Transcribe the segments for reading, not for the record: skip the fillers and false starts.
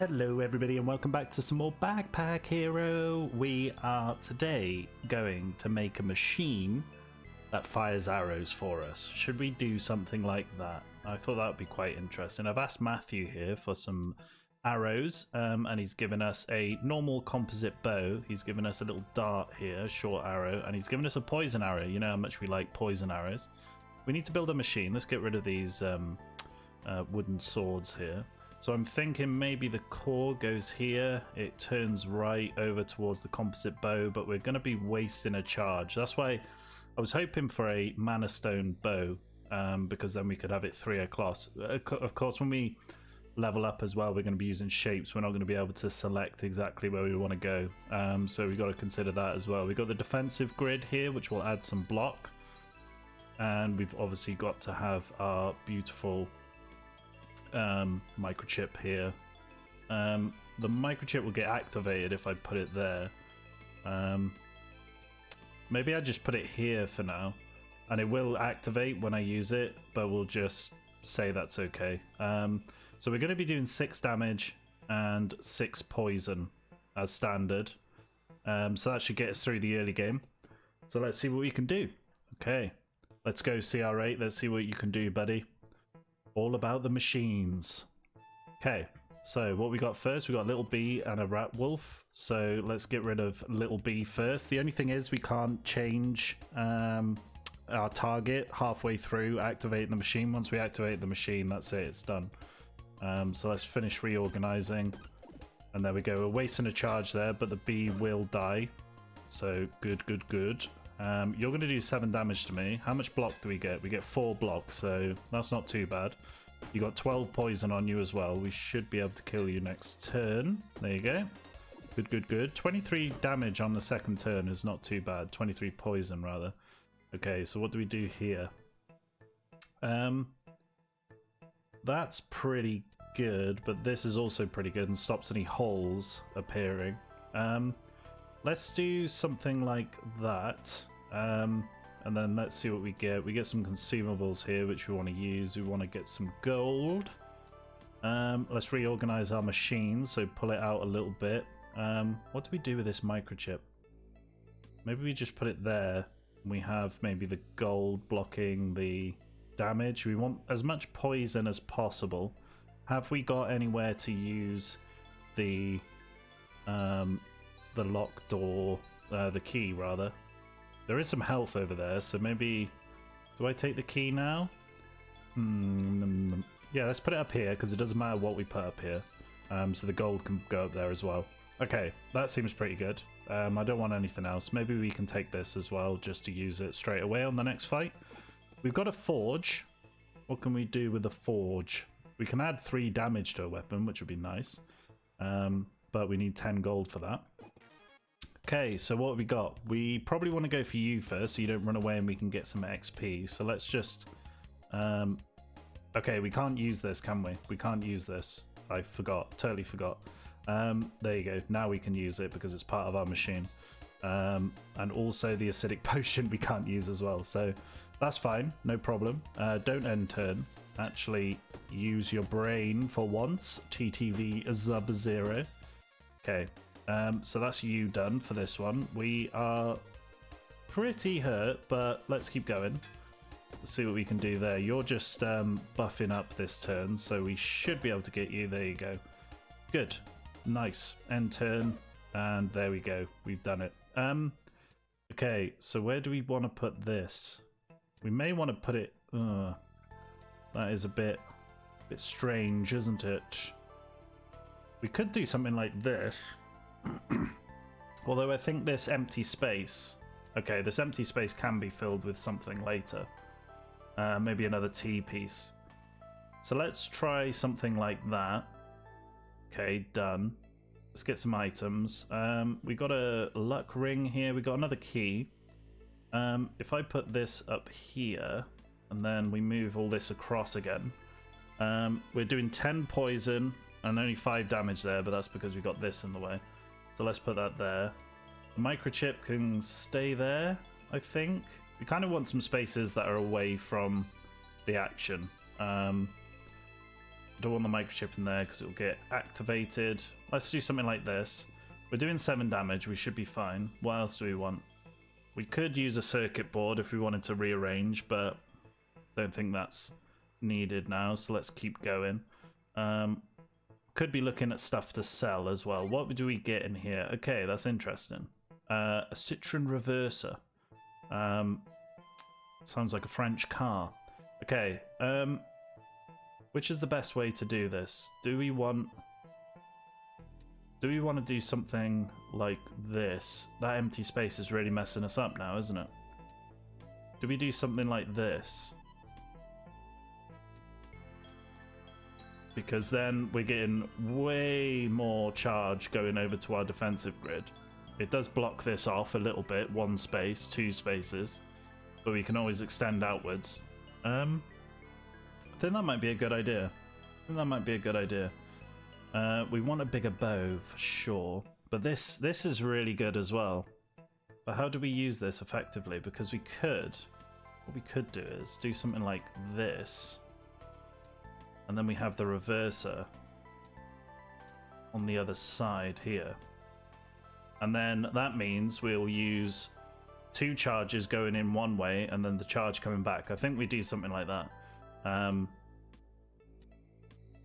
Hello everybody and welcome back to some more Backpack Hero. We are today going to make a machine that fires arrows for us. Should we do something like that? I thought that would be quite interesting. I've asked Matthew here for some arrows and he's given us a normal composite bow. He's given us a little dart here, short arrow, and he's given us a poison arrow. You know how much we like poison arrows. We need to build a machine. Let's get rid of these wooden swords here. So I'm thinking maybe the core goes here, it turns right over towards the composite bow, but we're going to be wasting a charge. That's why I was hoping for a mana stone bow, because then we could have it 3 o'clock. Of course, when we level up as well, we're going to be using shapes. We're not going to be able to select exactly where we want to go. So we've got to consider that as well. We've got the defensive grid here, which will add some block. And we've obviously got to have our beautiful microchip here. The microchip will get activated if I put it there. Maybe I just put it here for now, and it will activate when I use it, but we'll just say that's okay. So we're going to be doing 6 damage and 6 poison as standard. So that should get us through the early game. So let's see what we can do. Okay, let's go CR8. Let's see what you can do, buddy. All about the machines. Okay, so what we got first, we got Little B and a Rat Wolf. So let's get rid of Little B first. The only thing is we can't change our target halfway through activating the machine. Once we activate the machine, that's it, it's done. So let's finish reorganizing. And there we go, we're wasting a charge there, but the B will die. So good, good, good. You're going to do 7 damage to me. How much block do we get? We get 4 blocks, so that's not too bad. You got 12 poison on you as well. We should be able to kill you next turn. There you go. Good, good, good. 23 damage on the second turn is not too bad. 23 poison, rather. Okay, so what do we do here? That's pretty good, but this is also pretty good and stops any holes appearing. Let's do something like that, and then let's see what we get. We get some consumables here, which we want to use. We want to get some gold. Let's reorganize our machine, so pull it out a little bit. What do we do with this microchip? Maybe we just put it there. We have maybe the gold blocking the damage. We want as much poison as possible. Have we got anywhere to use the lock door, the key rather? There is some health over there, so maybe do I take the key now? Yeah, let's put it up here because it doesn't matter what we put up here, so the gold can go up there as well. Okay, that seems pretty good. I don't want anything else. Maybe we can take this as well just to use it straight away on the next fight. We've got a forge. What can we do with the forge? We can add 3 damage to a weapon, which would be nice, but we need 10 gold for that. Okay, so what have we got? We probably want to go for you first so you don't run away and we can get some XP. So let's just... okay, we can't use this, can we? We can't use this. I forgot. Totally forgot. There you go. Now we can use it because it's part of our machine. And also the acidic potion we can't use as well. So that's fine. No problem. Don't end turn. Actually use your brain for once. TTV Sub-Zero. Okay. So that's you done for this one. We are pretty hurt, but let's keep going. Let's see what we can do there. You're just buffing up this turn, so we should be able to get you. There you go. Good. Nice. End turn. And there we go. We've done it. Okay, so where do we want to put this? We may want to put it... that is a bit strange, isn't it? We could do something like this. Although I think this empty space... Okay, this empty space can be filled with something later. Maybe another T piece. So let's try something like that. Okay, done. Let's get some items. We got a luck ring here. We got another key. If I put this up here, and then we move all this across again. We're doing 10 poison and only 5 damage there, but that's because we got this in the way. So let's put that there. The microchip can stay there, I think. We kind of want some spaces that are away from the action. Don't want the microchip in there because it will get activated. Let's do something like this. We're doing 7 damage. We should be fine. What else do we want? We could use a circuit board if we wanted to rearrange, but don't think that's needed now. So let's keep going. Could be looking at stuff to sell as well. What do we get in here? Okay, that's interesting. A Citroen Reverser. Sounds like a French car. Okay, which is the best way to do this? Do we want to do something like this? That empty space is really messing us up now, isn't it? Do we do something like this? Because then we're getting way more charge going over to our defensive grid. It does block this off a little bit, 1 space, 2 spaces, but we can always extend outwards. I think that might be a good idea. We want a bigger bow for sure, but this is really good as well. But how do we use this effectively? Because what we could do is do something like this. And then we have the reverser on the other side here. And then that means we'll use 2 charges going in one way and then the charge coming back. I think we do something like that.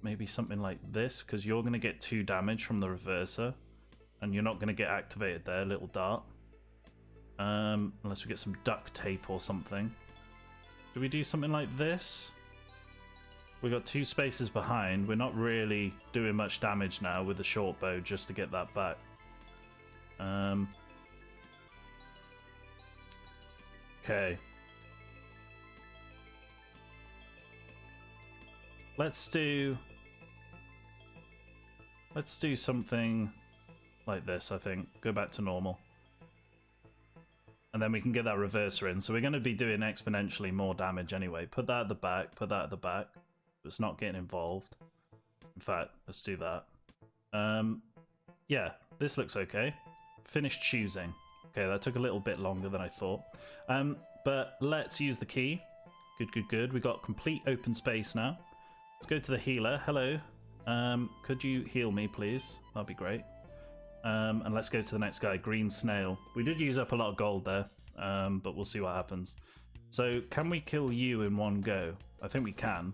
Maybe something like this, because you're going to get 2 damage from the reverser. And you're not going to get activated there, little dart. Unless we get some duct tape or something. Do we do something like this? We got 2 spaces behind. We're not really doing much damage now with the short bow just to get that back. Okay. Let's do something like this, I think. Go back to normal. And then we can get that reverser in. So we're going to be doing exponentially more damage anyway. Put that at the back. Put that at the back. It's not getting involved. In fact, let's do that. Yeah, this looks okay. Finish choosing. Okay, that took a little bit longer than I thought. But let's use the key. Good. We got complete open space now. Let's go to the healer. Hello. Could you heal me, please? That'd be great. And let's go to the next guy, Green Snail. We did use up a lot of gold there, but we'll see what happens. So, can we kill you in one go? I think we can.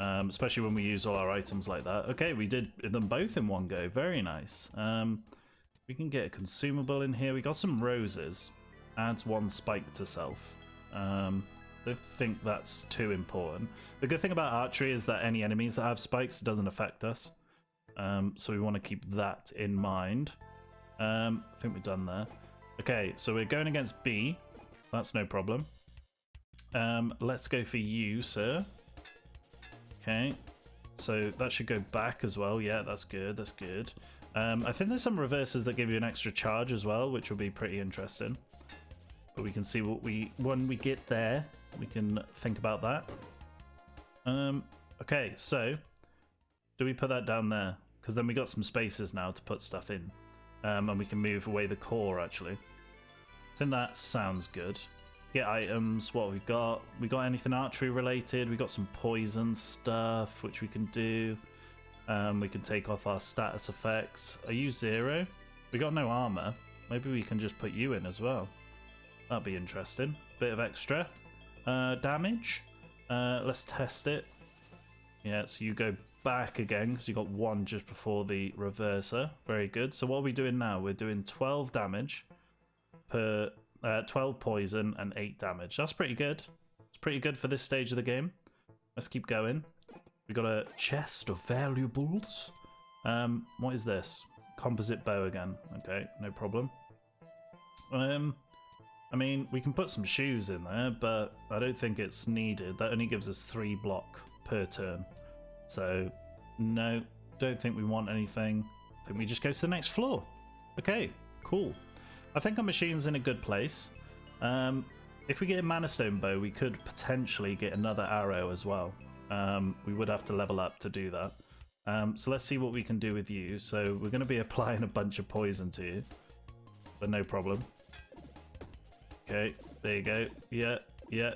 Especially when we use all our items like that. Okay, we did them both in one go. Very nice. We can get a consumable in here. We got some roses. Adds 1 spike to self. Don't think that's too important. The good thing about archery is that any enemies that have spikes doesn't affect us. So we want to keep that in mind. I think we're done there. Okay, so we're going against B. That's no problem. Let's go for you, sir. Okay, so that should go back as well. Yeah, that's good. That's good. I think there's some reversers that give you an extra charge as well, which will be pretty interesting. But we can see what when we get there, we can think about that. Okay, so do we put that down there? Because then we got some spaces now to put stuff in, and we can move away the core. Actually, I think that sounds good. Get items. What we got? We got anything archery related? We got some poison stuff, which we can do. We can take off our status effects. Are you 0? We got no armor. Maybe we can just put you in as well. That'd be interesting. Bit of extra damage. Let's test it. Yeah, so you go back again because you got 1 just before the reverser. Very good. So what are we doing now? We're doing 12 damage per 12 poison and 8 damage. That's pretty good. It's pretty good for this stage of the game. Let's keep going. We got a chest of valuables. What is this? Composite bow again. Okay, no problem. I mean, we can put some shoes in there, but I don't think it's needed. That only gives us 3 block per turn. So, no, don't think we want anything. I think we just go to the next floor. Okay, cool. I think our machine's in a good place. If we get a mana stone bow, we could potentially get another arrow as well. We would have to level up to do that. So let's see what we can do with you. So we're going to be applying a bunch of poison to you, but no problem. Okay, there you go. Yeah,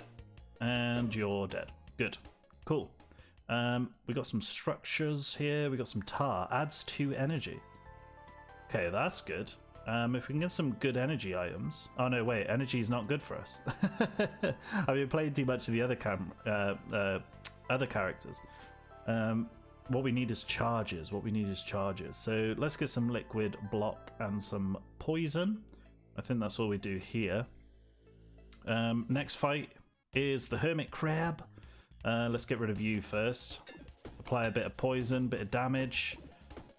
and you're dead. Good, cool. We got some structures here. We got some tar. Adds 2 energy. Okay, that's good. If we can get some good energy items. Oh no, wait, energy is not good for us. I've been playing too much of the other characters. What we need is charges. So let's get some liquid block and some poison. I think that's all we do here. Next fight is the hermit crab. Let's get rid of you first. Apply a bit of poison, bit of damage.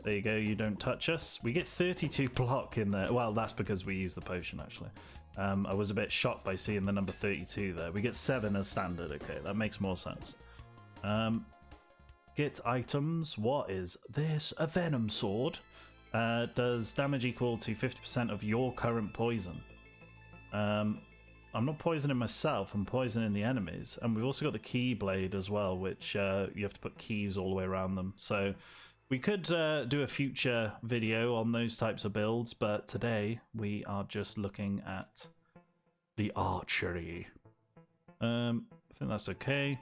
There you go, you don't touch us. We get 32 block in there. Well, that's because we use the potion, actually. I was a bit shocked by seeing the number 32 there. We get 7 as standard. Okay, that makes more sense. Get items. What is this? A venom sword. Does damage equal to 50% of your current poison. I'm not poisoning myself, I'm poisoning the enemies. And we've also got the key blade as well, which you have to put keys all the way around them. So we could do a future video on those types of builds, but today we are just looking at the archery. I think that's okay.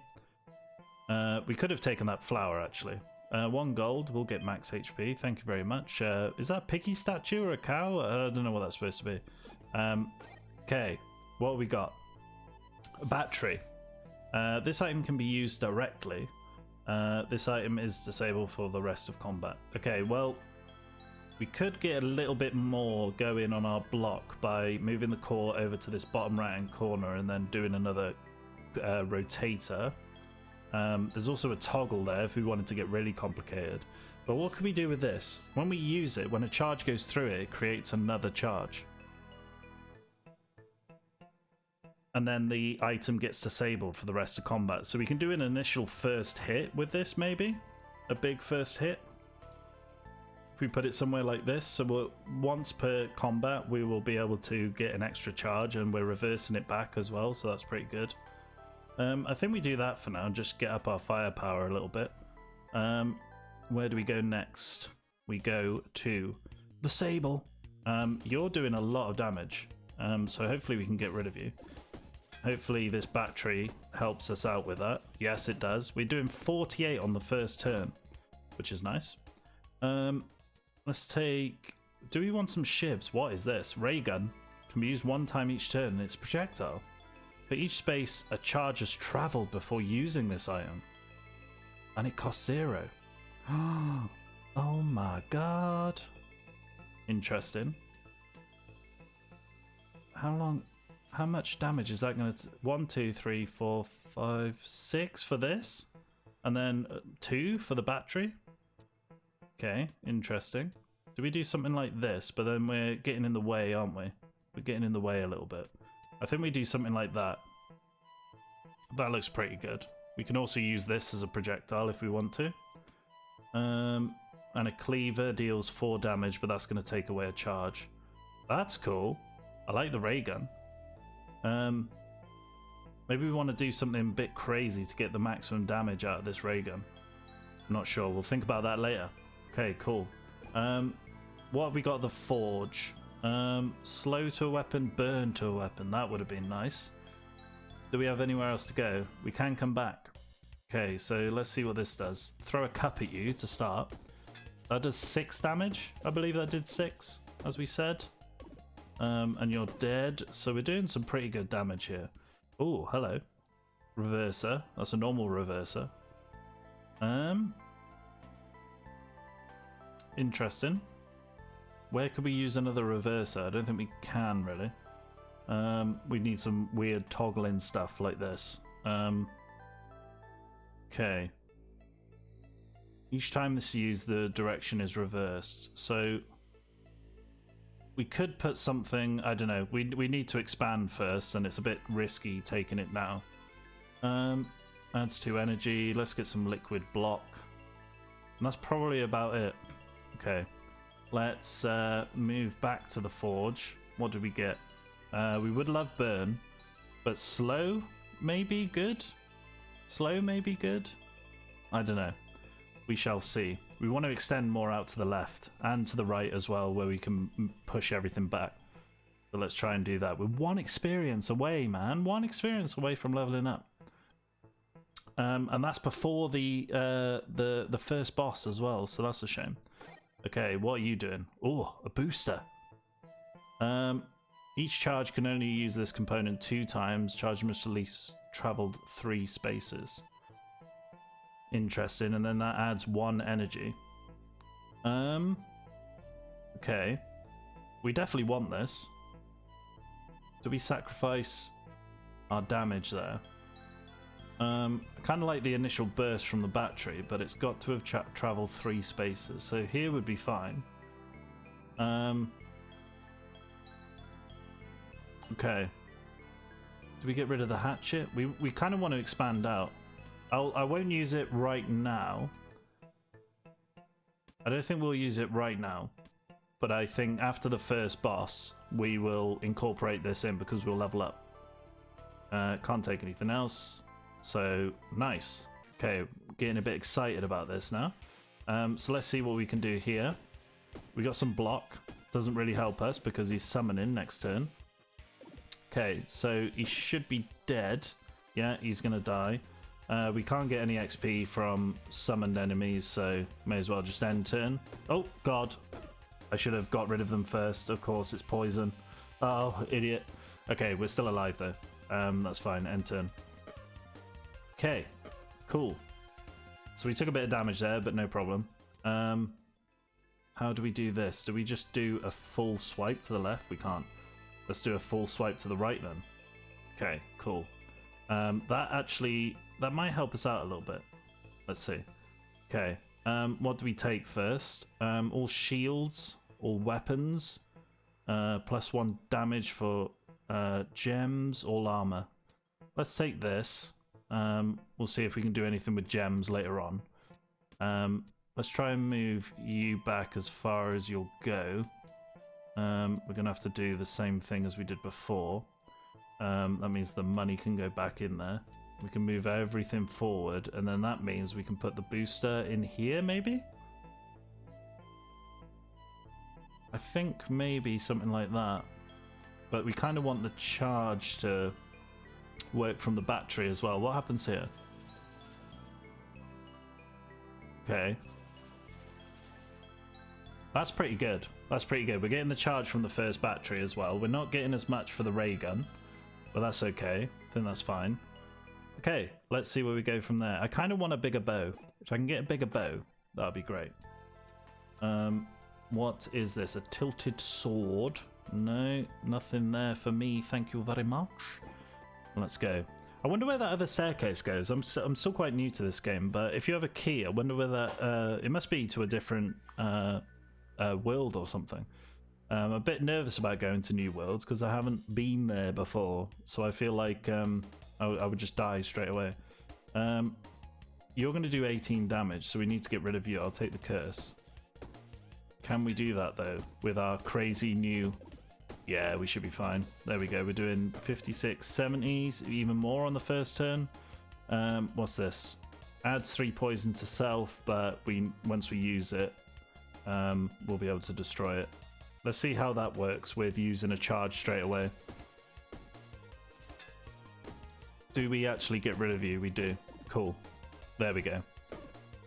We could have taken that flower, actually. 1 gold, we'll get max HP, thank you very much. Is that a piggy statue or a cow? I don't know what that's supposed to be. Okay, what have we got? A battery. This item can be used directly. This item is disabled for the rest of combat. Okay, well, we could get a little bit more going on our block by moving the core over to this bottom right hand corner and then doing another rotator. There's also a toggle there if we wanted to get really complicated. But what can we do with this? When we use it, when a charge goes through it, it creates another charge. And then the item gets disabled for the rest of combat. So we can do an initial first hit with this, maybe? A big first hit? If we put it somewhere like this, so once per combat, we will be able to get an extra charge, and we're reversing it back as well, so that's pretty good. I think we do that for now, just get up our firepower a little bit. Where do we go next? We go to the Sable. You're doing a lot of damage, so hopefully we can get rid of you. Hopefully this battery helps us out with that. Yes, it does. We're doing 48 on the first turn, which is nice. Let's take... Do we want some shivs? What is this? Ray gun. Can be used 1 time each turn, and it's projectile. For each space, a charge has travelled before using this item. And it costs 0. Oh my god. Interesting. How much damage is that going to... 1, 2, 3, 4, 5, 6 for this? And then 2 for the battery? Okay, interesting. Do we do something like this? But then we're getting in the way, aren't we? We're getting in the way a little bit. I think we do something like that. That looks pretty good. We can also use this as a projectile if we want to. And a cleaver deals 4 damage, but that's going to take away a charge. That's cool. I like the ray gun. Maybe we want to do something a bit crazy to get the maximum damage out of this ray gun. I'm not sure. We'll think about that later. Okay, cool. What have we got? The forge. Slow to a weapon, burn to a weapon. That would have been nice. Do we have anywhere else to go? We can come back. Okay, so let's see what this does. Throw a cup at you to start. That does 6 damage. I believe that did 6, as we said. And you're dead. So we're doing some pretty good damage here. Oh, hello. Reverser. That's a normal reverser. Interesting. Where could we use another reverser? I don't think we can, really. We need some weird toggling stuff like this. Okay. Each time this is used, the direction is reversed. So we could put something, I don't know, we need to expand first, and it's a bit risky taking it now. Adds 2 energy. Let's get some liquid block. And that's probably about it. Okay. Let's move back to the forge. What do we get? We would love burn, but slow may be good. Slow may be good. I don't know. We shall see. We want to extend more out to the left and to the right as well, where we can push everything back. So let's try and do that. We're 1 experience away, man. 1 experience away from leveling up. And that's before the first boss as well, so that's a shame. Okay, what are you doing? Oh, a booster. Each charge can only use this component 2 times. Charge must at least traveled 3 spaces. Interesting, and then that adds 1 energy. Okay. We definitely want this. Do we sacrifice our damage there? I kind of like the initial burst from the battery, but it's got to have traveled 3 spaces, so here would be fine. Okay. Do we get rid of the hatchet? We kind of want to expand out. I won't use it right now. I don't think we'll use it right now, but I think after the first boss we will incorporate this in because we'll level up. Can't take anything else, so nice. Okay, getting a bit excited about this now. So let's see what we can do here. We got some block. Doesn't really help us because he's summoning next turn. Okay, so he should be dead. Yeah, he's gonna die. We can't get any XP from summoned enemies, so may as well just end turn. Oh, God. I should have got rid of them first. Of course, it's poison. Oh, idiot. Okay, we're still alive, though. That's fine. End turn. Okay, cool. So we took a bit of damage there, but no problem. How do we do this? Do we just do a full swipe to the left? We can't. Let's do a full swipe to the right, then. Okay, cool. That might help us out a little bit. Let's see. Okay. What do we take first? All shields, all weapons, +1 damage for gems, all armor. Let's take this. We'll see if we can do anything with gems later on. Let's try and move you back as far as you'll go. We're gonna have to do the same thing as we did before. That means the money can go back in there. We can move everything forward, and then that means we can put the booster in here, maybe? I think maybe something like that. But we kind of want the charge to work from the battery as well. What happens here? Okay. That's pretty good. That's pretty good. We're getting the charge from the first battery as well. We're not getting as much for the ray gun, but that's okay. I think that's fine. Okay, let's see where we go from there. I kind of want a bigger bow. If I can get a bigger bow, that would be great. What is this? A tilted sword? No, nothing there for me. Thank you very much. Let's go. I wonder where that other staircase goes. I'm still quite new to this game, but if you have a key, I wonder where that... it must be to a different world or something. I'm a bit nervous about going to new worlds because I haven't been there before, so I feel like... I would just die straight away. You're going to do 18 damage, so we need to get rid of you. I'll take the curse. Can we do that, though, with our crazy new... Yeah, we should be fine. There we go. We're doing 56, 70s, even more on the first turn. What's this? Adds 3 poison to self, but once we use it, we'll be able to destroy it. Let's see how that works with using a charge straight away. Do we actually get rid of you? We do. Cool. There we go.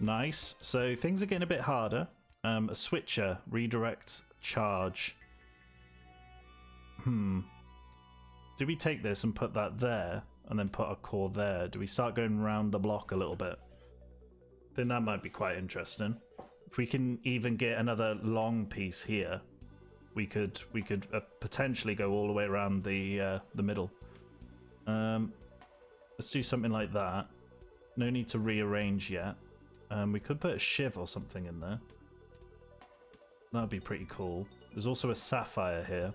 Nice. So things are getting a bit harder. A switcher. Redirect charge. Do we take this and put that there and then put a core there? Do we start going around the block a little bit? I think that might be quite interesting. If we can even get another long piece here, we could potentially go all the way around the middle. Let's do something like that. No need to rearrange yet. We could put a shiv or something in there. That would be pretty cool. There's also a sapphire here,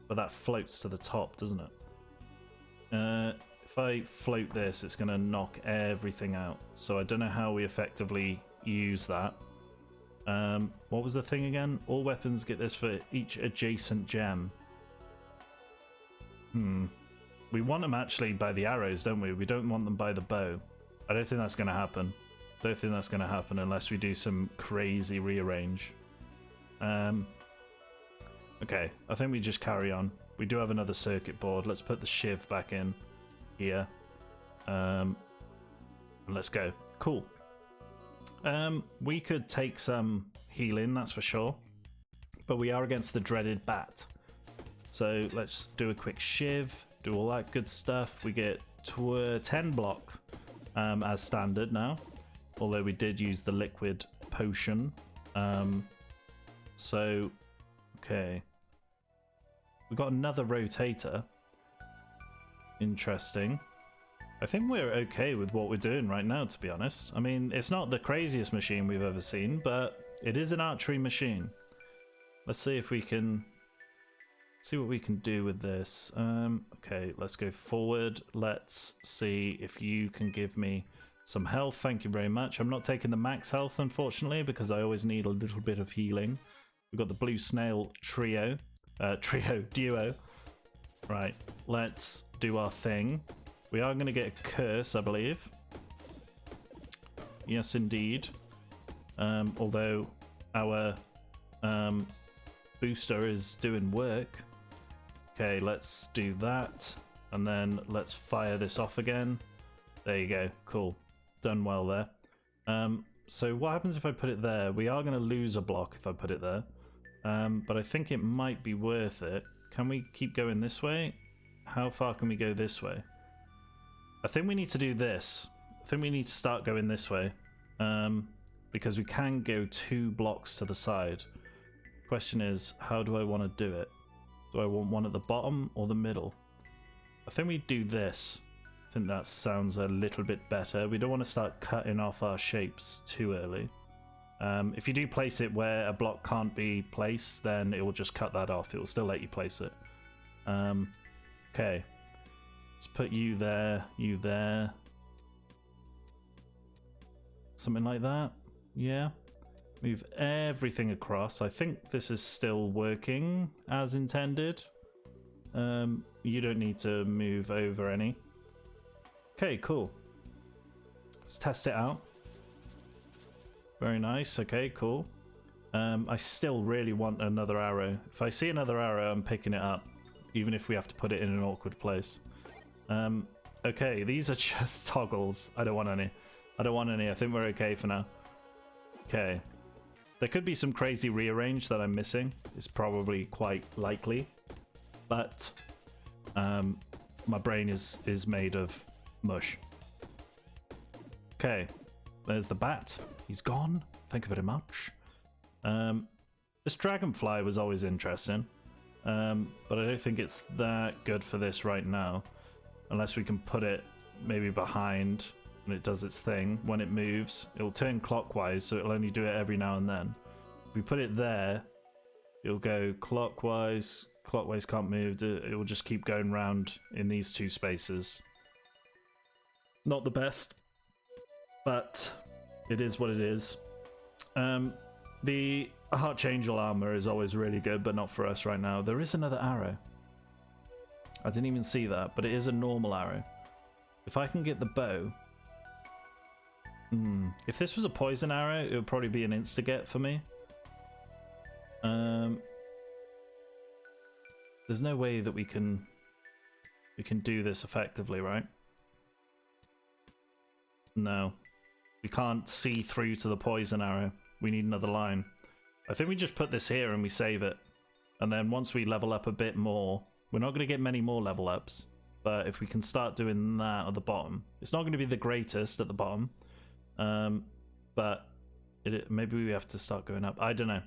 but that floats to the top, doesn't it? If I float this, it's going to knock everything out. So I don't know how we effectively use that. What was the thing again? All weapons get this for each adjacent gem. We want them actually by the arrows, don't we? We don't want them by the bow. I don't think that's going to happen. Don't think that's going to happen unless we do some crazy rearrange. Okay, I think we just carry on. We do have another circuit board. Let's put the shiv back in here. And let's go. Cool. We could take some healing, that's for sure. But we are against the dreaded bat. So let's do a quick shiv, do all that good stuff. We get 10 block as standard now. Although we did use the liquid potion. So, okay. We got another rotator. Interesting. I think we're okay with what we're doing right now, to be honest. I mean, it's not the craziest machine we've ever seen, but it is an archery machine. Let's see if we can see what we can do with this. Okay, let's go forward. Let's see if you can give me some health. Thank you very much. I'm not taking the max health, unfortunately, because I always need a little bit of healing. We've got the blue snail duo. Right, let's do our thing. We are going to get a curse, I believe. Yes, indeed. Although our booster is doing work. Okay, let's do that. And then let's fire this off again. There you go. Cool. Done well there. So what happens if I put it there? We are going to lose a block if I put it there. But I think it might be worth it. Can we keep going this way? How far can we go this way? I think we need to do this. I think we need to start going this way. Because we can go 2 blocks to the side. Question is, how do I want to do it? Do I want one at the bottom or the middle? I think we do this. I think that sounds a little bit better. We don't want to start cutting off our shapes too early. If you do place it where a block can't be placed, then it will just cut that off. It will still let you place it. Okay. Let's put you there, you there. Something like that. Yeah. Move everything across. I think this is still working as intended. You don't need to move over any. Okay, cool. Let's test it out. Very nice. Okay, cool. I still really want another arrow. If I see another arrow, I'm picking it up, even if we have to put it in an awkward place. Okay, these are just toggles. I don't want any. I don't want any. I think we're okay for now. Okay. There could be some crazy rearrange that I'm missing. It's probably quite likely. But my brain is made of mush. Okay. There's the bat. He's gone. Thank you very much. This dragonfly was always interesting. But I don't think it's that good for this right now. Unless we can put it maybe behind when it does its thing. When it moves, it'll turn clockwise, so it'll only do it every now and then. If we put it there, it'll go clockwise. Clockwise can't move. It will just keep going round in these 2 spaces. Not the best, but it is what it is. The Archangel armor is always really good, but not for us right now. There is another arrow. I didn't even see that, but it is a normal arrow. If I can get the bow... If this was a poison arrow, it would probably be an insta-get for me. There's no way that we can do this effectively, right? No. We can't see through to the poison arrow. We need another line. I think we just put this here and we save it. And then once we level up a bit more, we're not going to get many more level ups. But if we can start doing that at the bottom, it's not going to be the greatest at the bottom. But maybe we have to start going up. I don't know.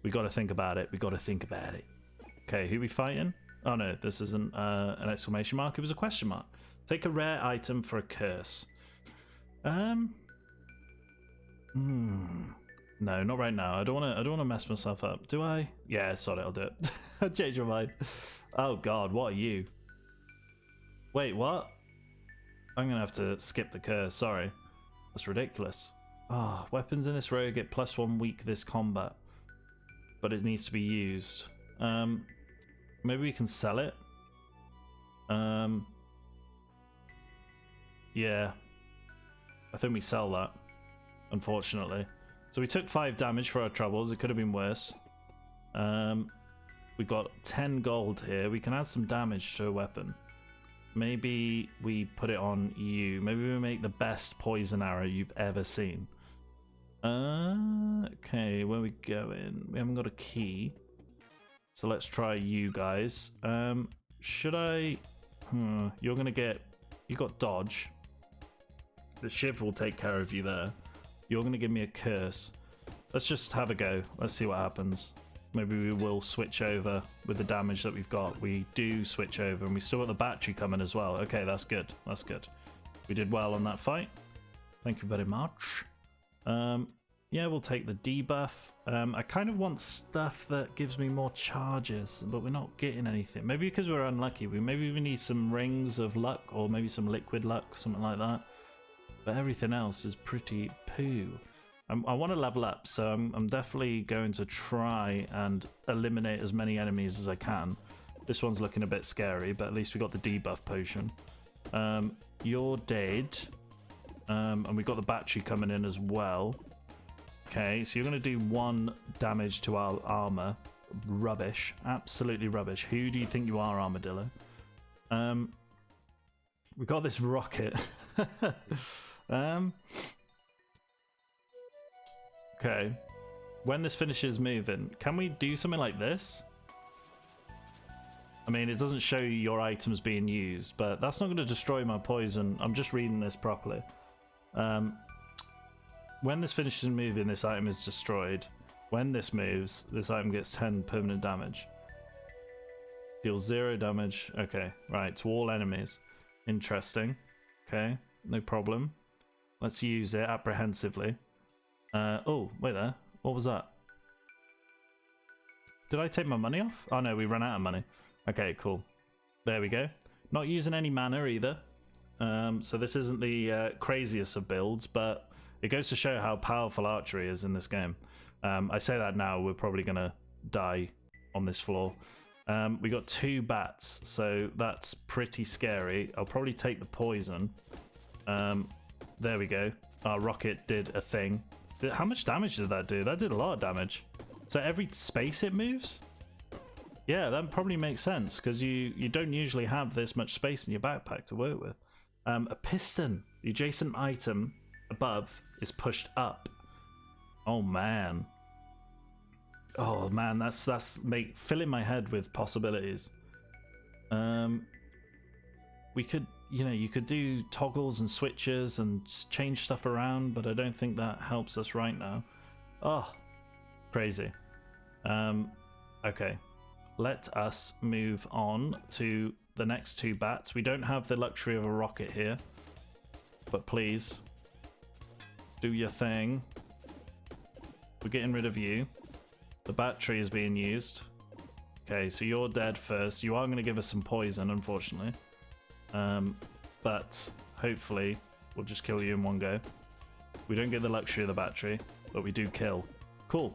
We got to think about it. Okay, who are we fighting? Oh no, this isn't an exclamation mark. It was a question mark. Take a rare item for a curse. No, not right now. I don't want to mess myself up. Do I? Yeah, sorry, I'll do it. I changed my mind. Oh god, what are you? Wait, what? I'm gonna have to skip the curse. Sorry, that's ridiculous. Ah, weapons in this row get +1 weak this combat, but it needs to be used. Maybe we can sell it. Yeah, I think we sell that, unfortunately. So we took 5 damage for our troubles. It could have been worse. We got 10 gold here. We can add some damage to a weapon. maybe we put it on you. Maybe we make the best poison arrow you've ever seen. Okay, where we going? We haven't got a key. So let's try you guys. Should I... you're gonna get... You got dodge. The shiv will take care of you there. You're gonna give me a curse. Let's just have a go. Let's see what happens. Maybe we will switch over with the damage that we've got. We do switch over, and we still got the battery coming as well. Okay, that's good. That's good. We did well on that fight. Thank you very much. Yeah, we'll take the debuff. I kind of want stuff that gives me more charges, but we're not getting anything. Maybe because we're unlucky. Maybe we need some rings of luck, or maybe some liquid luck, something like that. But everything else is pretty poo. I want to level up, so I'm definitely going to try and eliminate as many enemies as I can. This one's looking a bit scary, but at least we got the debuff potion. You're dead. And we got the battery coming in as well. Okay, so you're going to do 1 damage to our armor. Rubbish. Absolutely rubbish. Who do you think you are, Armadillo? We got this rocket. Okay. When this finishes moving, can we do something like this? I mean, it doesn't show you your items being used, but that's not going to destroy my poison. I'm just reading this properly. When this finishes moving, this item is destroyed. When this moves, this item gets 10 permanent damage. Deals 0 damage. Okay, right, to all enemies. Interesting. Okay, no problem. Let's use it apprehensively. Oh, wait there. What was that? Did I take my money off? Oh no, we ran out of money. Okay, cool. There we go. Not using any mana either. So this isn't the craziest of builds, but it goes to show how powerful archery is in this game. I say that now, we're probably going to die on this floor. We got 2 bats, so that's pretty scary. I'll probably take the poison. There we go. Our rocket did a thing. How much damage did that do? That did a lot of damage. So every space it moves? Yeah, that probably makes sense, because you don't usually have this much space in your backpack to work with. A piston. The adjacent item above is pushed up. Oh man. Oh man, that's filling my head with possibilities. We could, you could do toggles and switches and change stuff around, but I don't think that helps us right now. Oh, crazy. Okay, let us move on to the next 2 bats. We don't have the luxury of a rocket here, but please do your thing. We're getting rid of you. The battery is being used. Okay, so you're dead first. You are going to give us some poison, unfortunately. But hopefully we'll just kill you in one go. We don't get the luxury of the battery, but we do kill. Cool.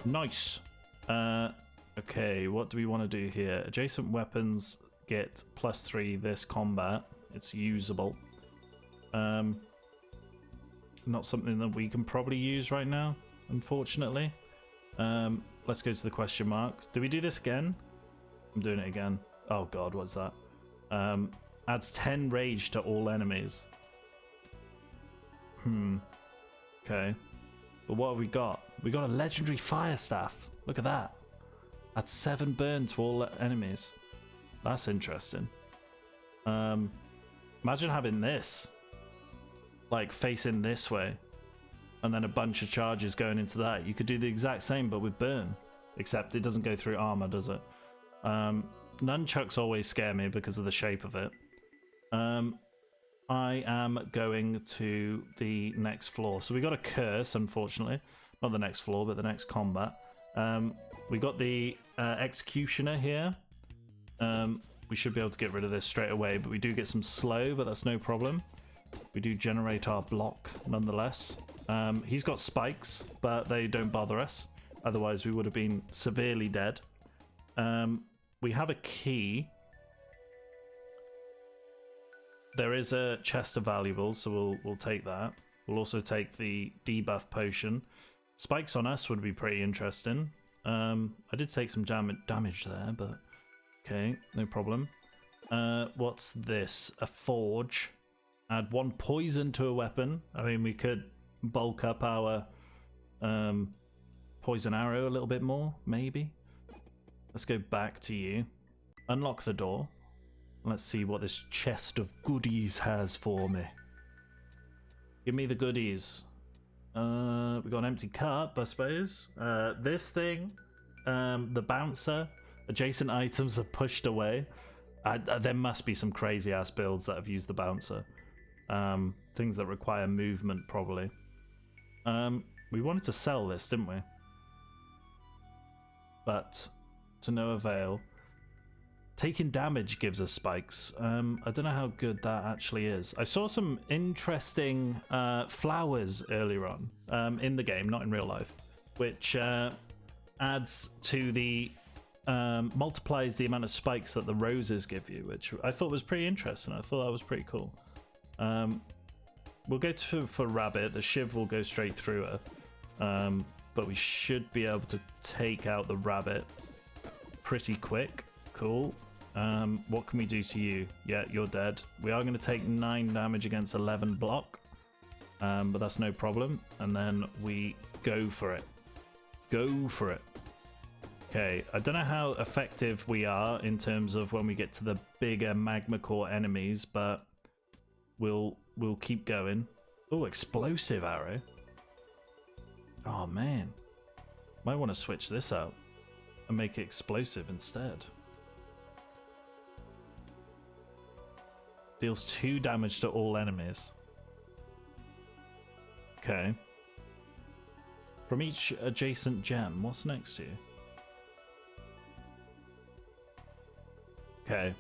Nice. Okay, what do we want to do here? Adjacent weapons get +3 this combat. It's usable. Not something that we can probably use right now, unfortunately. Let's go to the question mark. Do we do this again? I'm doing it again. Oh god, what's that? Adds 10 rage to all enemies. Okay. But what have we got? We got a legendary fire staff. Look at that. Adds 7 burn to all enemies. That's interesting. Imagine having this. Like facing this way. And then a bunch of charges going into that. You could do the exact same but with burn. Except it doesn't go through armor, does it? Nunchucks always scare me because of the shape of it. I am going to the next floor. So we got a curse, unfortunately. Not the next floor, but the next combat. We got the executioner here. We should be able to get rid of this straight away, but we do get some slow, but that's no problem. We do generate our block nonetheless. He's got spikes, but they don't bother us. Otherwise, we would have been severely dead. We have a key. There is a chest of valuables, so we'll take that. We'll also take the debuff potion. Spikes on us would be pretty interesting. I did take some damage there, but okay, no problem. What's this? A forge. Add 1 poison to a weapon. I mean, we could bulk up our poison arrow a little bit more, maybe. Let's go back to you. Unlock the door. Let's see what this chest of goodies has for me. Give me the goodies. We got an empty cup, I suppose. This thing, the bouncer. Adjacent items are pushed away. There must be some crazy ass builds that have used the bouncer. Things that require movement, probably. We wanted to sell this, didn't we? But to no avail. Taking damage gives us spikes. I don't know how good that actually is. I saw some interesting flowers earlier on in the game, not in real life, which adds to the multiplies the amount of spikes that the roses give you, which I thought was pretty interesting. I thought that was pretty cool. We'll go for rabbit. The shiv will go straight through her, but we should be able to take out the rabbit pretty quick. Cool. What can we do to you? Yeah, you're dead. We are going to take 9 damage against 11 block, but that's no problem. And then we go for it. Go for it. Okay, I don't know how effective we are in terms of when we get to the bigger magma core enemies, but we'll keep going. Oh, explosive arrow. Oh man, might want to switch this out and make it explosive instead. Deals 2 damage to all enemies. Okay. From each adjacent gem, what's next to you? Okay.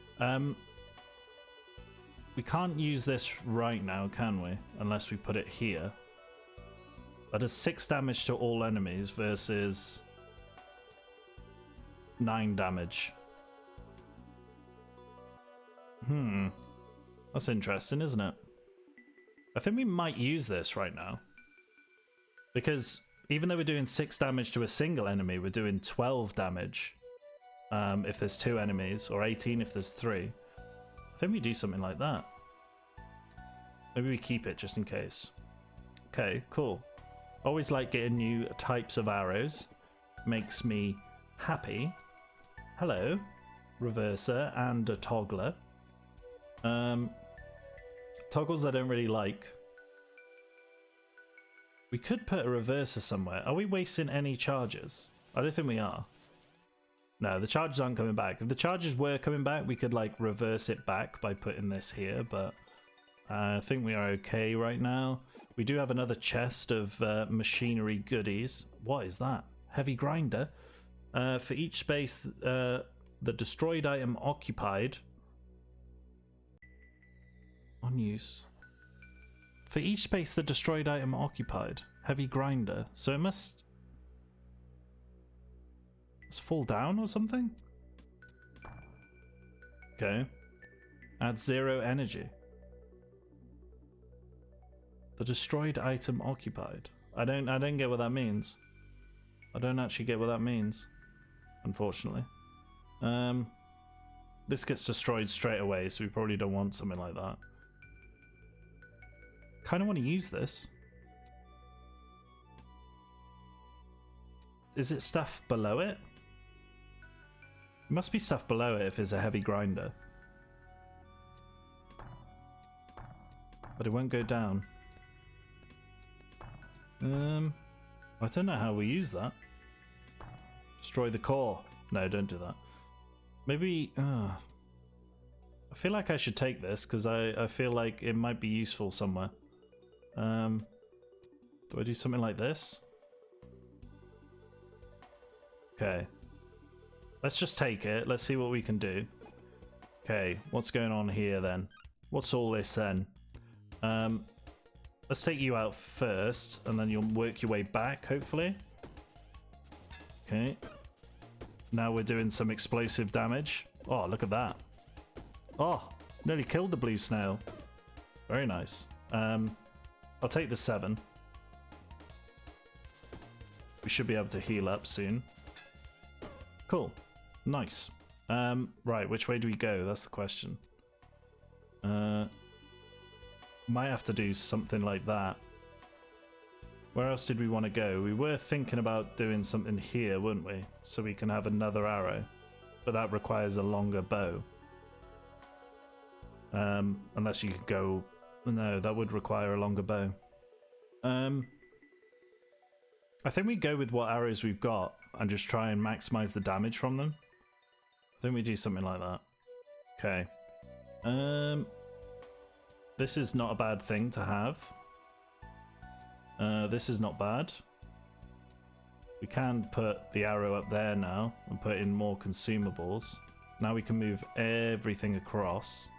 We can't use this right now, can we? Unless we put it here. That does 6 damage to all enemies versus 9 damage. That's interesting, isn't it? I think we might use this right now. Because even though we're doing 6 damage to a single enemy, we're doing 12 damage if there's 2 enemies, or 18 if there's 3. I think we do something like that. Maybe we keep it just in case. Okay, cool. Always like getting new types of arrows. Makes me happy. Hello, reverser and a toggler. Toggles I don't really like. We could put a reverser somewhere. Are we wasting any charges? I don't think we are. No, the charges aren't coming back. If the charges were coming back, we could like reverse it back by putting this here, but I think we are okay right now. We do have another chest of machinery goodies. What is that? Heavy grinder. For each space the destroyed item occupied. On use. For each space the destroyed item occupied. Heavy grinder. So it must... Let's fall down or something? Okay. Add 0 energy. The destroyed item occupied. I don't get what that means. I don't actually get what that means. Unfortunately. This gets destroyed straight away, so we probably don't want something like that. Kind of want to use this. Is it stuff below it? It must be stuff below it if it's a heavy grinder. But it won't go down. I don't know how we use that. Destroy the core. No, don't do that. Maybe... I feel like I should take this because I feel like it might be useful somewhere. Do I do something like this? Okay. Let's just take it. Let's see what we can do. Okay, what's going on here then? What's all this then? Let's take you out first, and then you'll work your way back, hopefully. Okay. Now we're doing some explosive damage. Oh, look at that. Oh, nearly killed the blue snail. Very nice. I'll take the 7. We should be able to heal up soon. Cool. Nice. Right, which way do we go? That's the question. Might have to do something like that. Where else did we want to go? We were thinking about doing something here, weren't we? So we can have another arrow. But that requires a longer bow. Unless you could go... No, that would require a longer bow. I think we go with what arrows we've got and just try and maximize the damage from them. I think we do something like that. Okay. This is not a bad thing to have. This is not bad. We can put the arrow up there now and put in more consumables. Now we can move everything across.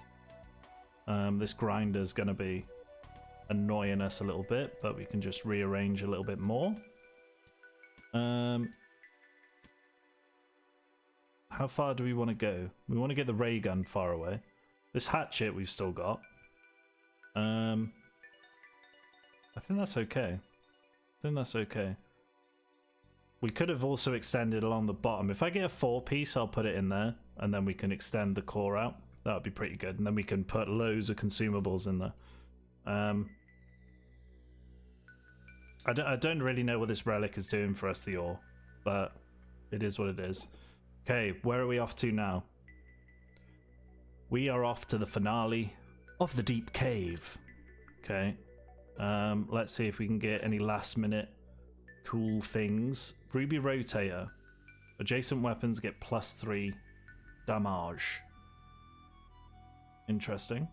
This grinder's going to be annoying us a little bit, but we can just rearrange a little bit more. How far do we want to go? We want to get the ray gun far away. This hatchet we've still got. I think that's okay. We could have also extended along the bottom. If I get a 4-piece, I'll put it in there, and then we can extend the core out. That would be pretty good, and then we can put loads of consumables in there. I don't really know what this relic is doing for us, the ore, but it is what it is. Okay, where are we off to now? We are off to the finale of the Deep Cave. Okay, let's see if we can get any last minute cool things. Ruby Rotator. Adjacent weapons get +3 damage. Interesting.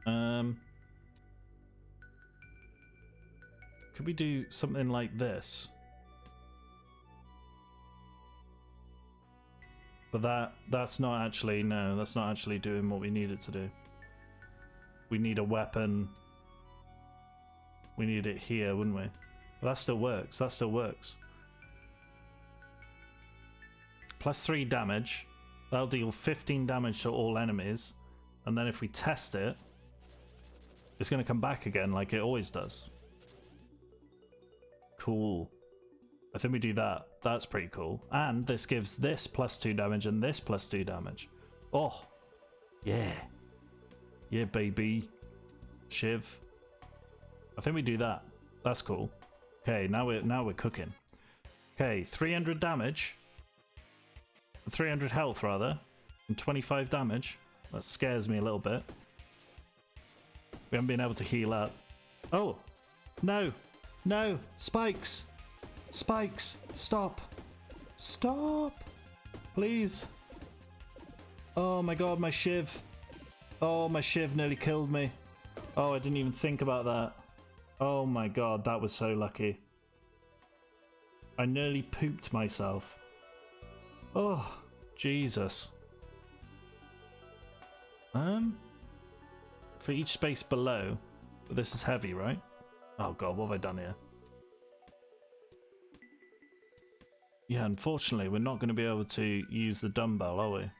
Could we do something like this? But that's not actually, no, that's not actually doing what we need it to do. We need a weapon. We need it here, wouldn't we? But that still works. That still works. +3 damage. That'll deal 15 damage to all enemies. And then if we test it, it's going to come back again like it always does. Cool. I think we do that. That's pretty cool. And this gives this +2 damage and this +2 damage. Oh, yeah. Yeah, baby. Shiv. I think we do that. That's cool. Okay, now we're cooking. Okay, 300 damage. 300 health rather. And 25 damage. That scares me a little bit. We haven't been able to heal up. Oh! No! No! Spikes! Spikes! Stop! Stop! Please! Oh my god, my shiv. Oh, my shiv nearly killed me. Oh, I didn't even think about that. Oh my god, that was so lucky. I nearly pooped myself. Oh, Jesus. For each space below, but this is heavy, right? Oh god, what have I done here? Yeah, unfortunately, we're not going to be able to use the dumbbell, are we?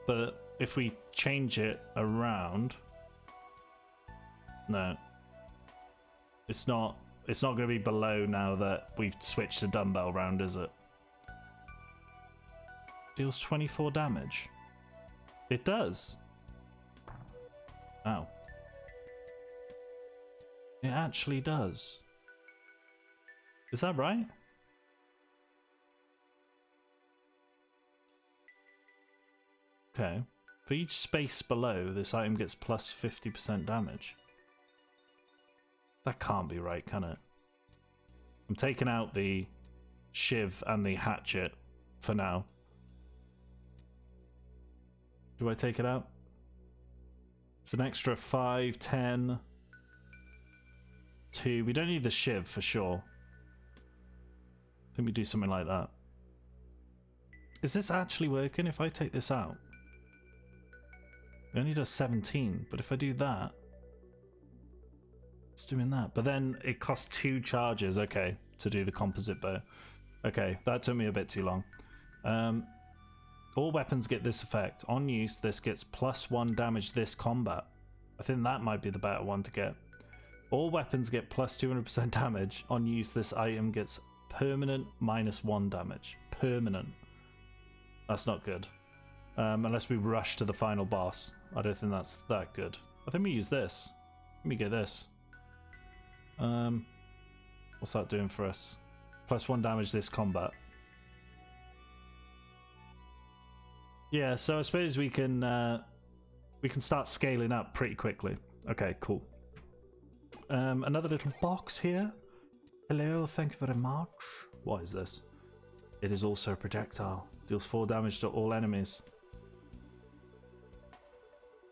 But if we change it around... No. It's not going to be below now that we've switched the dumbbell round, is it? Deals 24 damage. It does. Ow. It actually does. Is that right? Okay. For each space below, this item gets plus 50% damage. That can't be right, can it? I'm taking out the shiv and the hatchet for now. Do I take it out? It's an extra 5, 10... 2. We don't need the shiv for sure. I think we do something like that. Is this actually working if I take this out? It only does 17, but if I do that, it's doing that. But then it costs 2 charges, okay, to do the composite bow. Okay, that took me a bit too long. All weapons get this effect. On use, this gets +1 damage this combat. I think that might be the better one to get. All weapons get plus 200% damage. On use, this item gets permanent -1 damage. Permanent. That's not good. Unless we rush to the final boss. I don't think that's that good. I think we use this. Let me get this. What's that doing for us? +1 damage this combat. Yeah, so I suppose we can start scaling up pretty quickly. Okay, cool. Another little box here. Hello, thank you very much. What is this? It is also a projectile. Deals 4 damage to all enemies.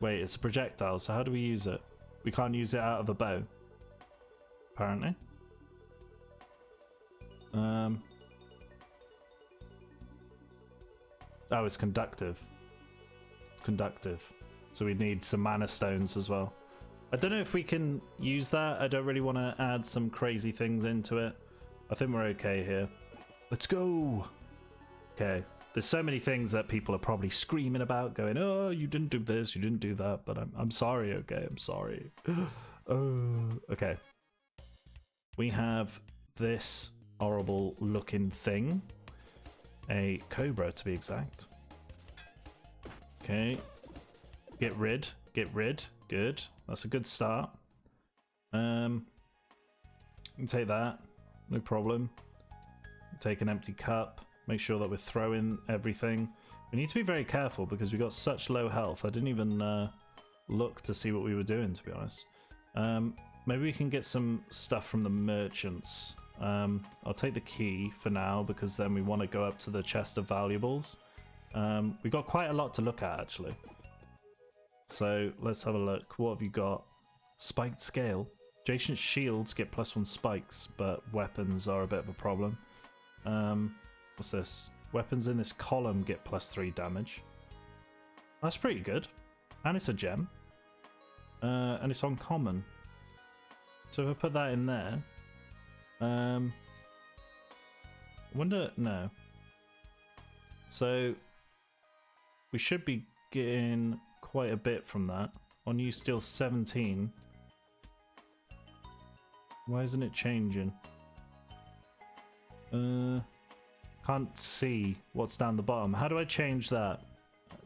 Wait, it's a projectile, so how do we use it? We can't use it out of a bow. Apparently. Oh, it's conductive. It's conductive. So we need some mana stones as well. I don't know if we can use that. I don't really want to add some crazy things into it. I think we're okay here. Let's go! Okay. There's so many things that people are probably screaming about, going, oh, you didn't do this, you didn't do that, but I'm sorry, okay? I'm sorry. Okay. We have this horrible looking thing. A cobra, to be exact. Okay. Get rid. Good. That's a good start. You can take that. No problem. Take an empty cup. Make sure that we're throwing everything. We need to be very careful because we got such low health. I didn't even look to see what we were doing, to be honest. Maybe we can get some stuff from the merchants. I'll take the key for now because then we want to go up to the chest of valuables. We got quite a lot to look at, actually. So let's have a look. What have you got? Spiked scale. Adjacent shields get +1 spikes, but weapons are a bit of a problem. What's this? Weapons in this column get +3 damage. That's pretty good. And it's a gem. And it's uncommon. So if I put that in there... I wonder... No. So... we should be getting quite a bit from that. On you still 17. Why isn't it changing? Can't see what's down the bottom. How do I change that?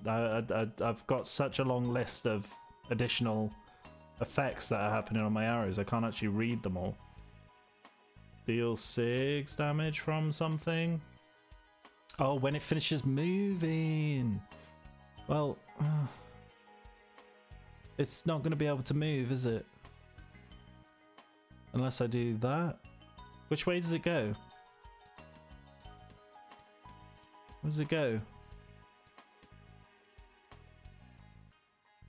I've got such a long list of additional effects that are happening on my arrows. I can't actually read them all. Deal 6 damage from something. Oh, when it finishes moving. Well, it's not going to be able to move, is it? Unless I do that. Which way does it go? Where does it go?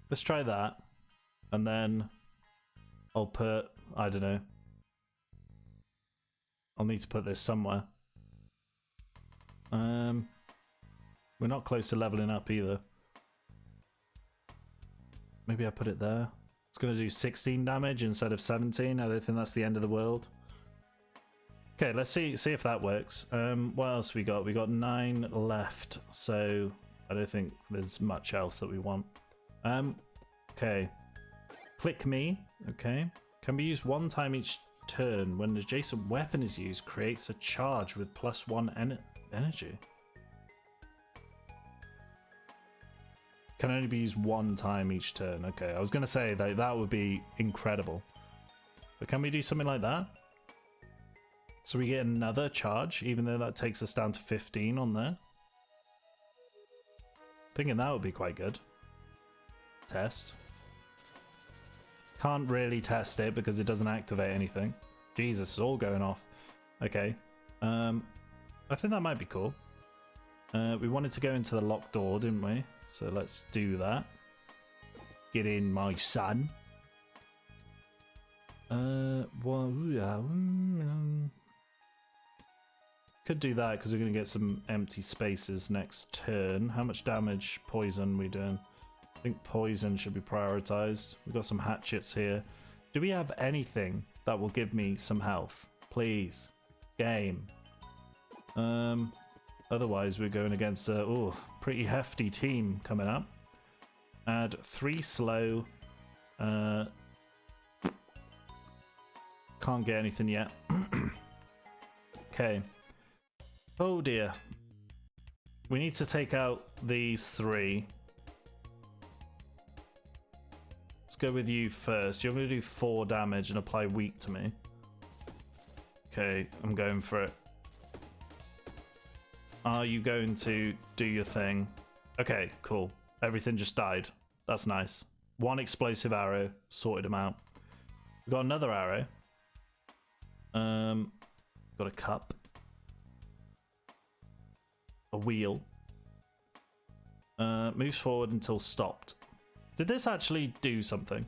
Let's try that. And then I'll put, I don't know. I'll need to put this somewhere. We're not close to leveling up either. Maybe I put it there. It's going to do 16 damage instead of 17. I don't think that's the end of the world. Okay, let's see if that works. What else we got? We got 9 left, so I don't think there's much else that we want. Okay. Click me. Okay. Can be used 1 time each turn. When an adjacent weapon is used, creates a charge with +1 energy. Can only be used 1 time each turn. Okay, I was going to say that would be incredible. But can we do something like that? So we get another charge, even though that takes us down to 15 on there. Thinking that would be quite good. Test. Can't really test it because it doesn't activate anything. Jesus, it's all going off. Okay. I think that might be cool. We wanted to go into the locked door, didn't we? So let's do that. Get in, my son. Could do that because we're going to get some empty spaces next turn. How much damage poison we doing? I think poison should be prioritized. We've got some hatchets here. Do we have anything that will give me some health? Please. Game. Otherwise we're going against a pretty hefty team coming up. Add 3 slow. Can't get anything yet. Okay. Oh dear. We need to take out these 3. Let's go with you first. You're going to do 4 damage and apply weak to me. Okay, I'm going for it. Are you going to do your thing? Okay, cool. Everything just died. That's nice. 1 explosive arrow. Sorted him out. We've got another arrow. Got a cup. A wheel. Moves forward until stopped. Did this actually do something?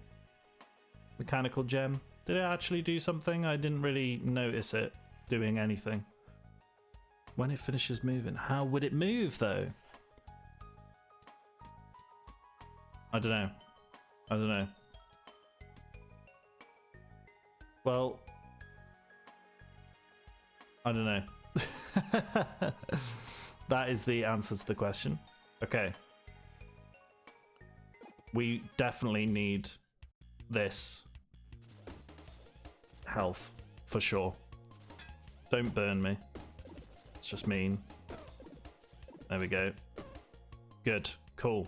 Mechanical gem. Did it actually do something? I didn't really notice it doing anything. When it finishes moving. How would it move though? I don't know. I don't know. Well, I don't know. That is the answer to the question. Okay. We definitely need this health for sure. Don't burn me. It's just mean. There we go. Good. Cool.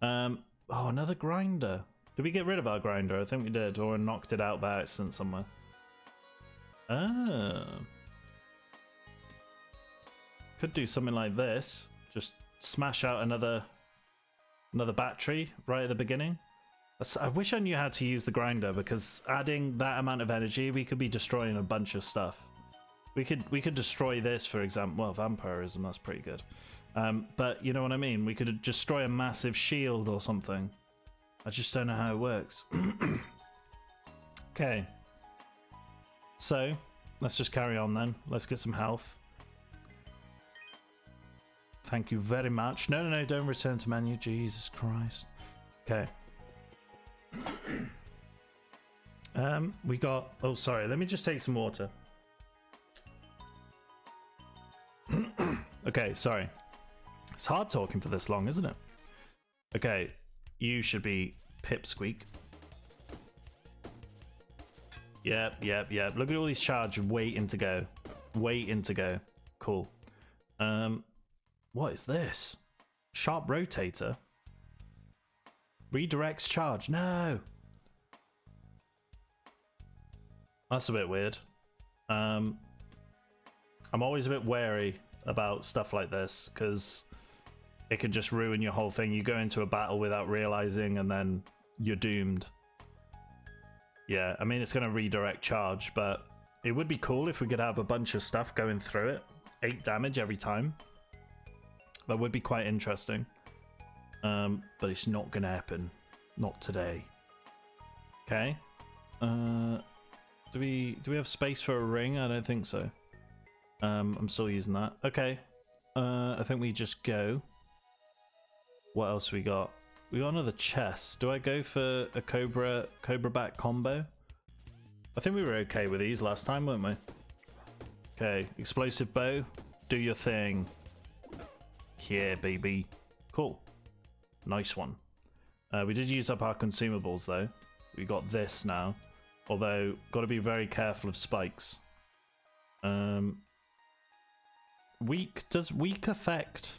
Oh, another grinder. Did we get rid of our grinder? I think we did, or knocked it out by accident somewhere. Oh. Could do something like this. Just smash out another battery right at the beginning. I wish I knew how to use the grinder, because adding that amount of energy, we could be destroying a bunch of stuff. We could destroy this, for example. Well, vampirism, that's pretty good. But you know what I mean? We could destroy a massive shield or something. I just don't know how it works. Okay. So, let's just carry on then. Let's get some health. Thank you very much. No, no, no, don't return to menu. Jesus Christ. Okay. We got... Oh, sorry. Let me just take some water. Okay, sorry. It's hard talking for this long, isn't it? Okay. You should be Pipsqueak. Yep, yep, yep. Look at all these charges waiting to go. Waiting to go. Cool. What is this? Sharp rotator? Redirects charge. No! That's a bit weird. I'm always a bit wary about stuff like this, because it could just ruin your whole thing. You go into a battle without realizing, and then you're doomed. Yeah, I mean, it's going to redirect charge, but it would be cool if we could have a bunch of stuff going through it. 8 damage every time. That would be quite interesting. But it's not going to happen. Not today. Okay. Do we have space for a ring? I don't think so. I'm still using that. Okay. I think we just go. What else we got? We got another chest. Do I go for a Cobra back combo? I think we were okay with these last time, weren't we? Okay, explosive bow. Do your thing. Yeah, baby. Cool. Nice one. We did use up our consumables though. We got this now. Although, got to be very careful of spikes. Weak. Does weak affect...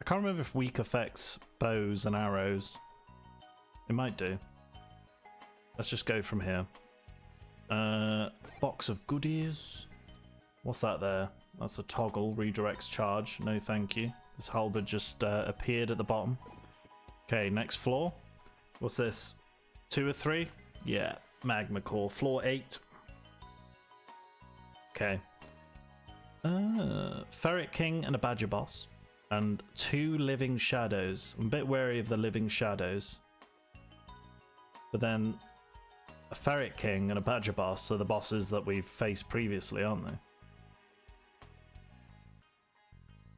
I can't remember if weak affects bows and arrows. It might do. Let's just go from here. Box of goodies. What's that there? That's a toggle. Redirects charge. No thank you. This halberd just appeared at the bottom. Okay, next floor. What's this? 2 or 3? Yeah. Magma core. Floor 8. Okay. Ferret King and a Badger Boss. And 2 living shadows. I'm a bit wary of the living shadows. But then a Ferret King and a Badger Boss are the bosses that we've faced previously, aren't they?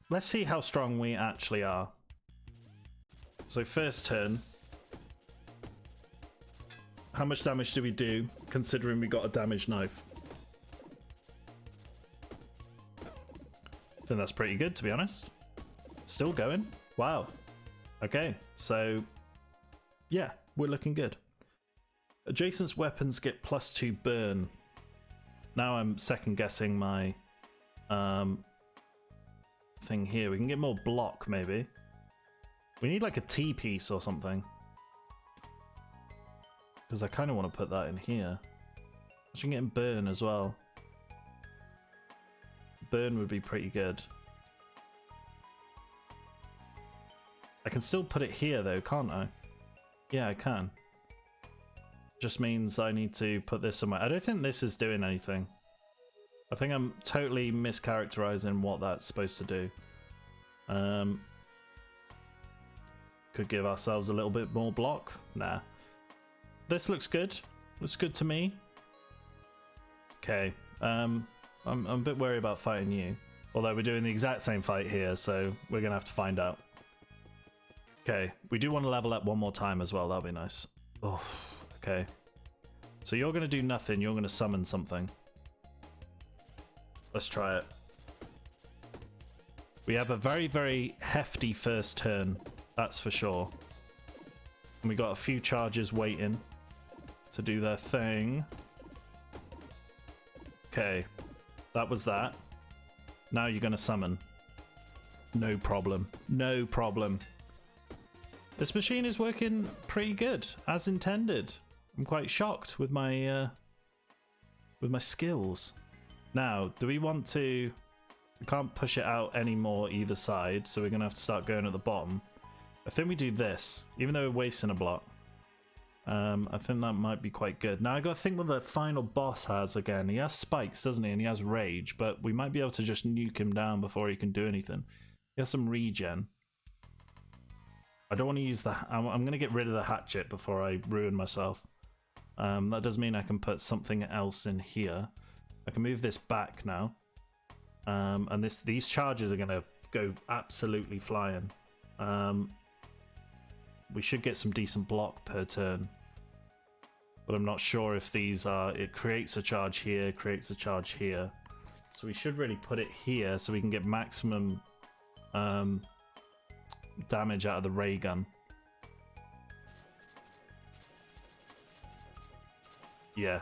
Let's see how strong we actually are. So first turn. How much damage do we do, considering we got a damaged knife? I think that's pretty good, to be honest. Still going. Wow. Okay, so yeah, we're looking good. Adjacent weapons get +2 burn. Now I'm second guessing my thing here. We can get more block, maybe. We need like a T piece or something. Because I kind of want to put that in here. I should get in burn as well. Burn would be pretty good. I can still put it here though, can't I? Yeah, I can. Just means I need to put this somewhere. I don't think this is doing anything. I think I'm totally mischaracterizing what that's supposed to do. Could give ourselves a little bit more block. Nah. This looks good. Looks good to me. Okay. I'm a bit worried about fighting you. Although we're doing the exact same fight here, so we're gonna have to find out. Okay, we do want to level up one more time as well. That'll be nice. Oh, okay. So you're gonna do nothing. You're gonna summon something. Let's try it. We have a very, very hefty first turn. That's for sure. And we got a few charges waiting to do their thing. Okay, that was that. Now you're gonna summon. No problem. No problem. This machine is working pretty good, as intended. I'm quite shocked with my skills. Now, do we want to... We can't push it out anymore either side, so we're gonna have to start going at the bottom. I think we do this, even though we're wasting a block. I think that might be quite good. Now I gotta think what the final boss has again. He has spikes, doesn't he? And he has rage, but we might be able to just nuke him down before he can do anything. He has some regen. I don't want to use the... I'm going to get rid of the hatchet before I ruin myself. That does mean I can put something else in here. I can move this back now. And these charges are going to go absolutely flying. We should get some decent block per turn. But I'm not sure if these are... It creates a charge here, creates a charge here. So we should really put it here so we can get maximum... damage out of the ray gun. Yeah,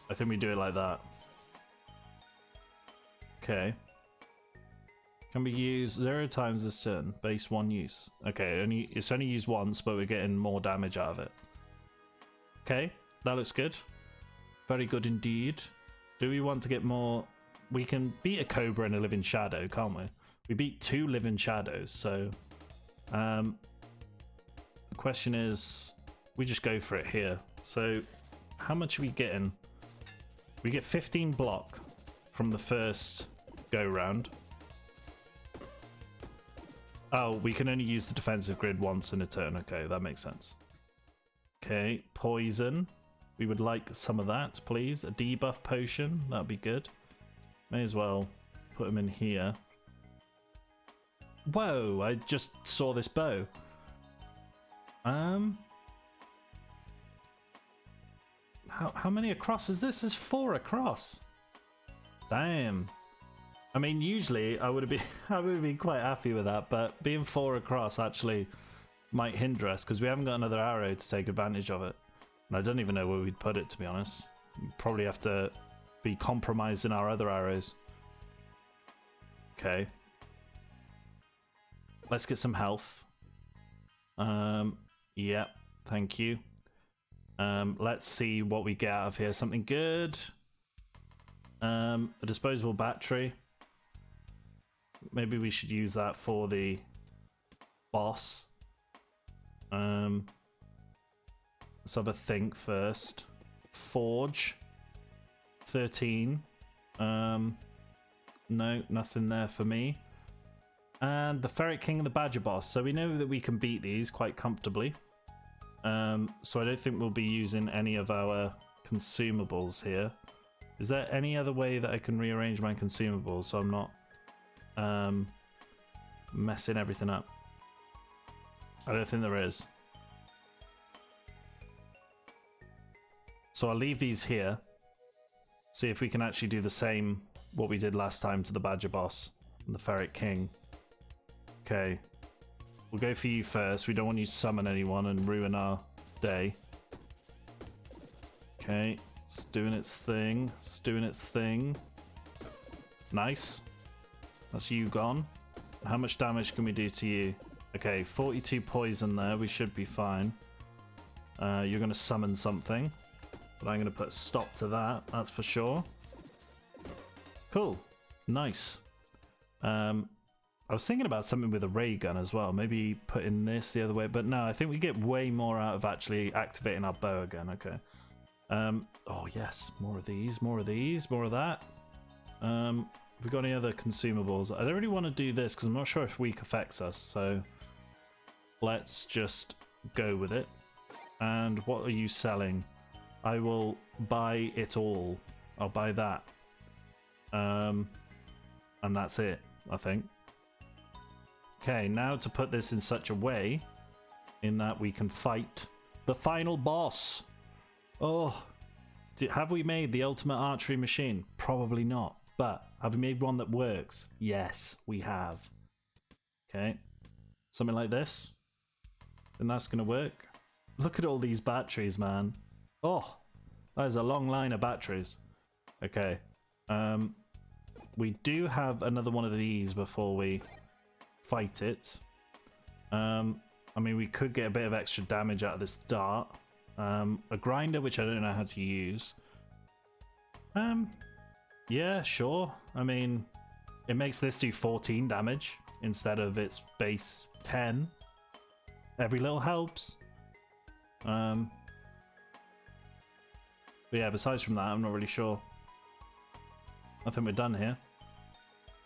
I think we do it like that. Okay. Can we use 0 times this turn? Base 1 use. Okay, it's only used once, but we're getting more damage out of it. Okay, that looks good. Very good indeed. Do we want to get more? We can beat a Cobra and a Living Shadow, can't we? We beat 2 Living Shadows, so... the question is, we just go for it here. So, how much are we getting? We get 15 block from the first go round. Oh, we can only use the defensive grid once in a turn. Okay, that makes sense. Okay, poison. We would like some of that, please. A debuff potion, that'd be good. May as well put them in here. Whoa, I just saw this bow. How many across is this? There's 4 across. Damn. I mean, usually I would have been quite happy with that, but being 4 across actually might hinder us because we haven't got another arrow to take advantage of it. And I don't even know where we'd put it, to be honest. We'd probably have to be compromising our other arrows. Okay. Let's get some health. Yeah, thank you. Let's see what we get out of here. Something good. A disposable battery. Maybe we should use that for the boss. Let's have a think first. Forge. 13. No, nothing there for me. And the Ferret King and the Badger Boss. So we know that we can beat these quite comfortably. So I don't think we'll be using any of our consumables here. Is there any other way that I can rearrange my consumables so I'm not messing everything up? I don't think there is. So I'll leave these here. See if we can actually do the same what we did last time to the Badger Boss and the Ferret King. Okay. We'll go for you first. We don't want you to summon anyone and ruin our day. Okay. It's doing its thing. It's doing its thing. Nice. That's you gone. How much damage can we do to you? Okay, 42 poison there. We should be fine. You're going to summon something. But I'm going to put a stop to that. That's for sure. Cool. Nice. I was thinking about something with a ray gun as well. Maybe putting this the other way. But no, I think we get way more out of actually activating our bow again. Okay. Oh, yes. More of these. More of these. More of that. Have we got any other consumables? I don't really want to do this because I'm not sure if weak affects us. So let's just go with it. And what are you selling? I will buy it all. I'll buy that. And that's it, I think. Okay, now to put this in such a way in that we can fight the final boss. Oh, have we made the ultimate archery machine? Probably not. But have we made one that works? Yes, we have. Okay, something like this. And that's going to work. Look at all these batteries, man. Oh, that is a long line of batteries. Okay. We do have another one of these before we fight it. I mean, we could get a bit of extra damage out of this dart. A grinder, which I don't know how to use. Yeah, sure. I mean, it makes this do 14 damage instead of its base 10. Every little helps. But yeah, besides from that, I'm not really sure. I think we're done here.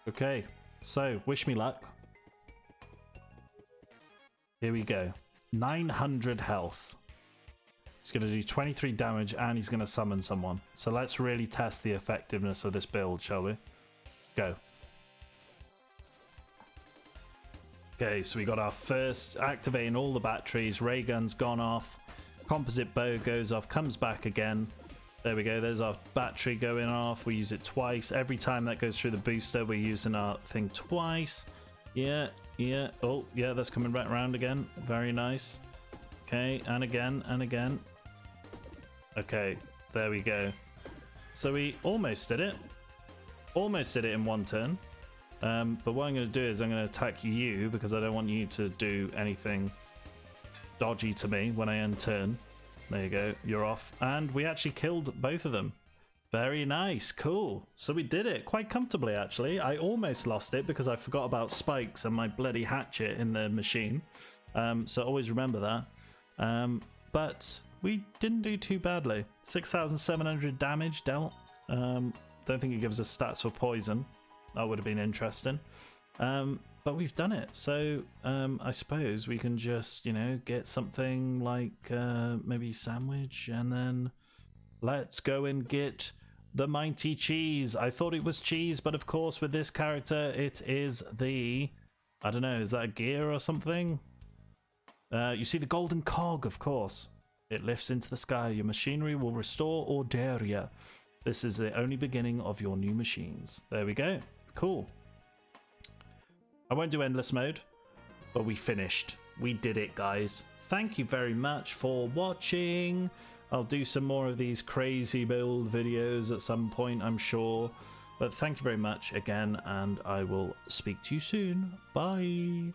Okay, so wish me luck. Here we go. 900 health. He's going to do 23 damage and he's going to summon someone. So let's really test the effectiveness of this build, shall we? Go. Okay, so we got our first, activating all the batteries. Ray gun's gone off. Composite bow goes off, comes back again. There we go, there's our battery going off. We use it twice. Every time that goes through the booster, we're using our thing twice. Yeah, yeah. Oh, yeah, that's coming back around again. Very nice. Okay, and again, and again. Okay, there we go. So we almost did it. Almost did it in one turn. But what I'm going to do is I'm going to attack you because I don't want you to do anything dodgy to me when I end turn. There you go, you're off. And we actually killed both of them. Very nice, cool. So we did it quite comfortably, actually. I almost lost it because I forgot about spikes and my bloody hatchet in the machine. So always remember that. But we didn't do too badly. 6,700 damage dealt. Don't think it gives us stats for poison. That would have been interesting. But we've done it. So I suppose we can just, you know, get something like maybe sandwich and then let's go and get the mighty cheese. I thought it was cheese, but of course with this character it is the, I don't know, is that a gear or something? You see the golden cog, of course. It lifts into the sky. Your machinery will restore Orderia. This is the only beginning of your new machines. There we go. Cool. I won't do endless mode, but we finished. We did it, guys. Thank you very much for watching. I'll do some more of these crazy build videos at some point, I'm sure. But thank you very much again, and I will speak to you soon. Bye.